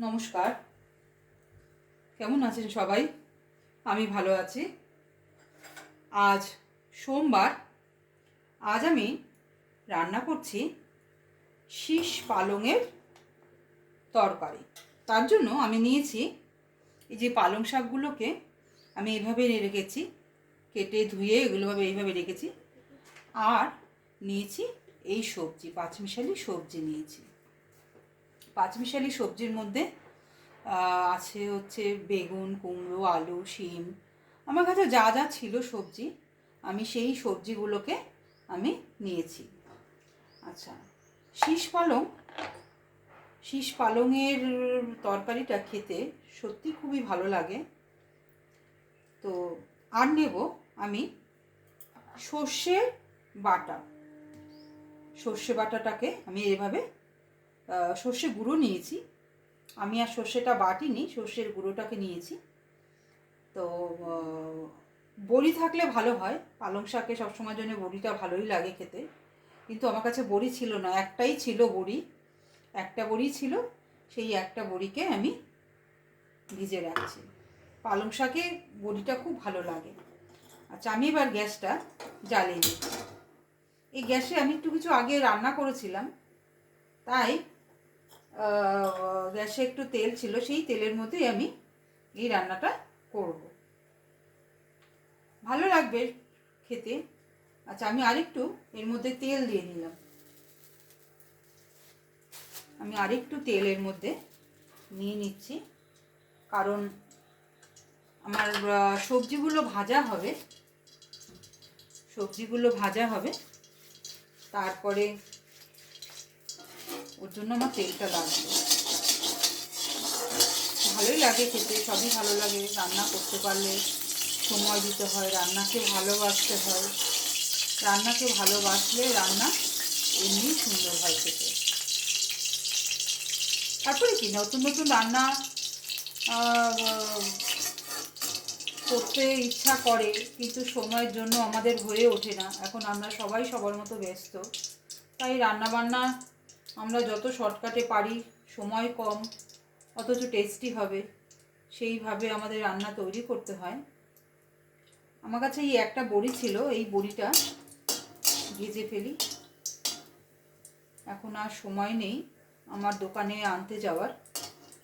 নমস্কার, কেমন আছেন সবাই? আমি ভালো আছি। আজ সোমবার। আজ আমি রান্না করছি শীষ পালংয়ের তরকারি। তার জন্য আমি নিয়েছি এই যে পালং শাকগুলোকে আমি এইভাবে রেখেছি, কেটে ধুয়ে এগুলোভাবে এইভাবে রেখেছি। আর নিয়েছি এই সবজি, পাঁচমিশালি সবজি নিয়েছি। পাঁচমিশালি সবজির মধ্যে আছে হচ্ছে বেগুন, কুমড়ো, আলু, শিম। আমার কাছে যা যা ছিল সবজি, আমি সেই সবজিগুলোকে আমি নিয়েছি। আচ্ছা, শীষ পালংয়ের তরকারিটা খেতে সত্যি খুবই ভালো লাগে। তো আর নেব আমি সর্ষে বাটা। সর্ষে বাটাটাকে আমি এভাবে সর্ষে গুঁড়ো নিয়েছি। আমি আর সর্ষেটা বাটিনি, সর্ষের গুঁড়োটাকে নিয়েছি। তো বড়ি থাকলে ভালো হয়, পালং শাকে সবসময় জন্য বড়িটা ভালোই লাগে খেতে। কিন্তু আমার কাছে বড়ি ছিল না, একটাই ছিল বড়ি, একটা বড়ি ছিল। সেই একটা বড়িকে আমি ভিজে রাখছি। পালং শাকে বড়িটা খুব ভালো লাগে। আচ্ছা, আমি এবার গ্যাসটা জ্বালিয়ে দিচ্ছি। এই গ্যাসে আমি একটু কিছু আগে রান্না করেছিলাম, তাই গ্যাসে একটু তেল ছিল, সেই তেলের মধ্যেই আমি এই রান্নাটা করব। ভালো লাগবে খেতে। আচ্ছা, আমি আরেকটু এর মধ্যে তেল দিয়ে নিলাম। আমি আরেকটু তেল এর মধ্যে নিয়ে নিচ্ছি, কারণ আমার সবজিগুলো ভাজা হবে। তারপরে ওর জন্য আমার তেলটা লাগবে। ভালোই লাগে খেতে, সবই ভালো লাগে। রান্না করতে পারলে সময় দিতে হয়, রান্নাকে ভালোবাসতে হয়। রান্নাকে ভালোবাসলে রান্না এমনি সুন্দর হয় খেতে। তারপরে কি নতুন নতুন রান্না করতে ইচ্ছা করে, কিন্তু সময়ের জন্য আমাদের হয়ে ওঠে না। এখন আমরা সবাই সবার মতো ব্যস্ত, তাই রান্না বান্না আমরা যত শর্টকাটে পারি, সময় কম অথচ টেস্টি হবে, সেইভাবে আমাদের রান্না তৈরি করতে হয়। আমার কাছে এই একটা বড়ি ছিল, এই বড়িটা ভেজে ফেলি। এখন আর সময় নেই আমার দোকানে আনতে যাওয়ার,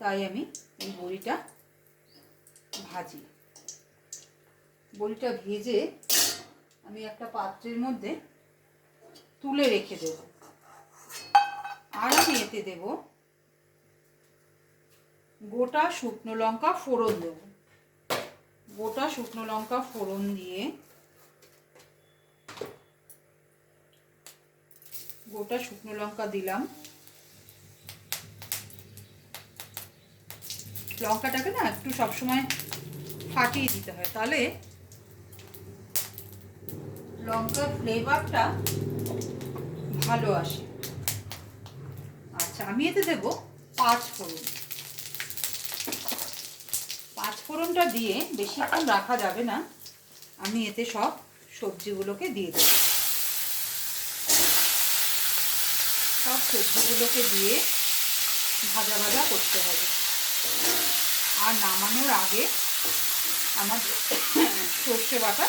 তাই আমি এই বড়িটা ভাজি। বড়িটা ভেজে আমি একটা পাত্রের মধ্যে তুলে রেখে দেব। আর আমি এতে দেব গোটা শুকনো লঙ্কা ফোড়ন দেব। গোটা শুকনো লঙ্কা ফোড়ন দিয়ে, গোটা শুকনো লঙ্কা দিলাম। লঙ্কাটাকে না একটু সবসময় ফাটিয়ে দিতে হয়, তাহলে লঙ্কার ফ্লেভারটা ভালো আসে। আচ্ছা, আমি এতে দেব পাঁচফোড়ন। পাঁচফোড়নটা দিয়ে বেশিক্ষণ রাখা যাবে না, আমি এতে সব সবজিগুলোকে দিয়ে দেব। সব সবজিগুলোকে দিয়ে ভাজা ভাজা করতে হবে। আর নামানোর আগে আমাদের সর্ষে বাটা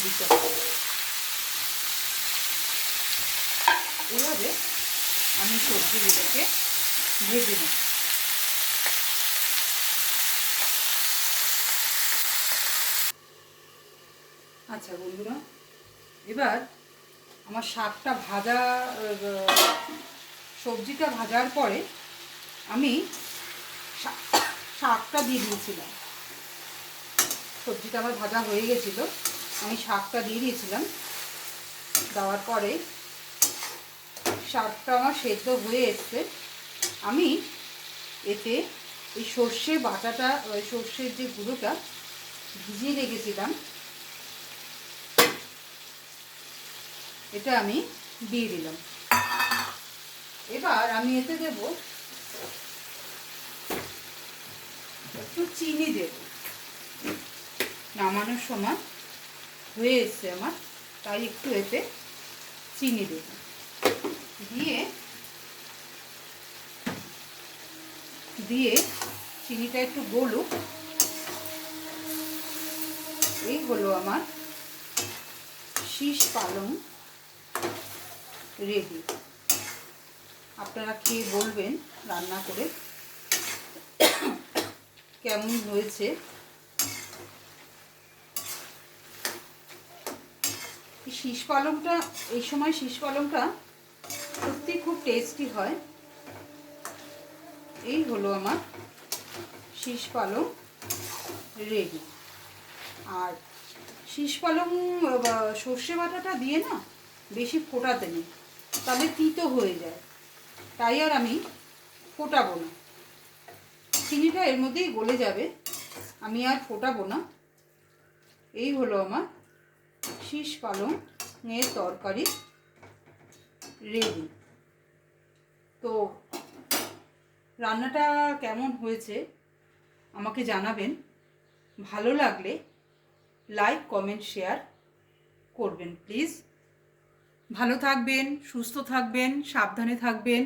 দিতে হবে। এভাবে আমি সবজিগুলোকে ভেজে নেব। আচ্ছা বন্ধুরা, এবার আমার শাকটা ভাজা, সবজিটা ভাজার পরে আমি শাকটা দিয়ে দিয়েছিলাম। সবজিটা আমার ভাজা হয়ে গেছিলো, আমি শাকটা দিয়ে দিয়েছিলাম। দেওয়ার পরে শাকটা আমার সেদ্ধ হয়ে এসছে। আমি এতে এই সর্ষে বাটাটা, সর্ষের যে গুঁড়োটা ভিজিয়ে রেখেছিলাম, এটা আমি দিয়ে দিলাম। এবার আমি এতে দেব একটু চিনি দেব। নামানোর সময় হয়ে এসছে আমার, তাই একটু এতে চিনি দেব। দিয়ে দিয়ে চিনিটা একটু গলুক। এই হলো আমার শীষ পালং রেডি। আপনারা খেয়ে বলবেন রান্না করে কেমন হয়েছে। শীষ পালংটা এই সময় শীষ পালংটা সত্যি খুব টেস্টি হয়। এই হলো আমার শীষ পালং রেডি। আর শীষ পালং সর্ষে বাটাটা দিয়ে না বেশি ফোটাতে নেই, তাহলে তিতো হয়ে যায়, তাই আর আমি ফোটাবো না। চিনিটা এর মধ্যেই গলে যাবে, আমি আর ফোটাবো না। এই হলো আমার শীষ পালংয়ের তরকারি রেডি। তো রান্নাটা কেমন হয়েছে আমাকে জানাবেন। ভালো লাগলে লাইক কমেন্ট শেয়ার করবেন প্লিজ। ভালো থাকবেন, সুস্থ থাকবেন, সাবধানে থাকবেন।